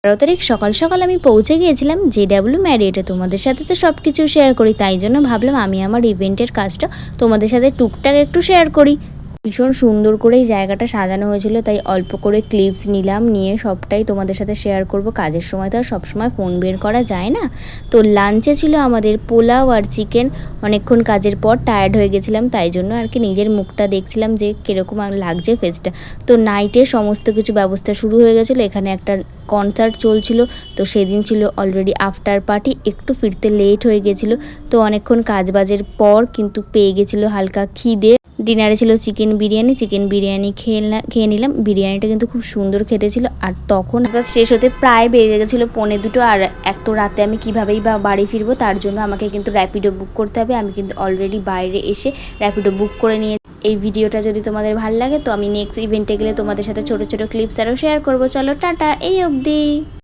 তারিখ সকাল সকাল আমি পৌঁছে গিয়েছিলাম JW ম্যারিয়েটে। তোমাদের সাথে তো সব কিছু শেয়ার করি, তাই জন্য ভাবলাম আমি আমার ইভেন্টের কাজটা তোমাদের সাথে টুকটাক একটু শেয়ার করি। ভীষণ সুন্দর করে এই জায়গাটা সাজানো হয়েছিল, তাই অল্প করে ক্লিপস নিলাম, নিয়ে সবটাই তোমাদের সাথে শেয়ার করব। কাজের সময় তো আর সবসময় ফোন বের করা যায় না। তো লাঞ্চে ছিল আমাদের পোলাও আর চিকেন। অনেকক্ষণ কাজের পর টায়ার্ড হয়ে গেছিলাম, তাই জন্য আর কি নিজের মুখটা দেখছিলাম যে কীরকম লাগছে ফেসটা। তো নাইটে সমস্ত কিছু ব্যবস্থা শুরু হয়ে গেছিলো। এখানে একটা কনসার্ট চলছিল, তো সেদিন ছিল অলরেডি আফটার পার্টি, একটু ফিরতে লেট হয়ে গেছিলো। তো অনেকক্ষণ কাজবাজের পর কিন্তু পেয়ে গেছিলো হালকা খিদে। ডিনারে ছিল চিকেন বিরিয়ানি খেয়ে নিলাম। বিরিয়ানিটা কিন্তু খুব সুন্দর খেতে ছিল। আর তখন শেষ হতে প্রায় বেজে গেছিলো 1:45। আর এত রাতে আমি কীভাবেই বা বাড়ি ফিরবো, তার জন্য আমাকে কিন্তু র্যাপিডো বুক করতে হবে। আমি কিন্তু অলরেডি বাইরে এসে র্যাপিডো বুক করে নিয়ে, এই ভিডিওটা যদি তোমাদের ভালো লাগে তো আমি নেক্সট ইভেন্টে গেলে তোমাদের সাথে ছোটো ছোটো ক্লিপস আরও শেয়ার করবো। চলো টাটা, এই অবধি।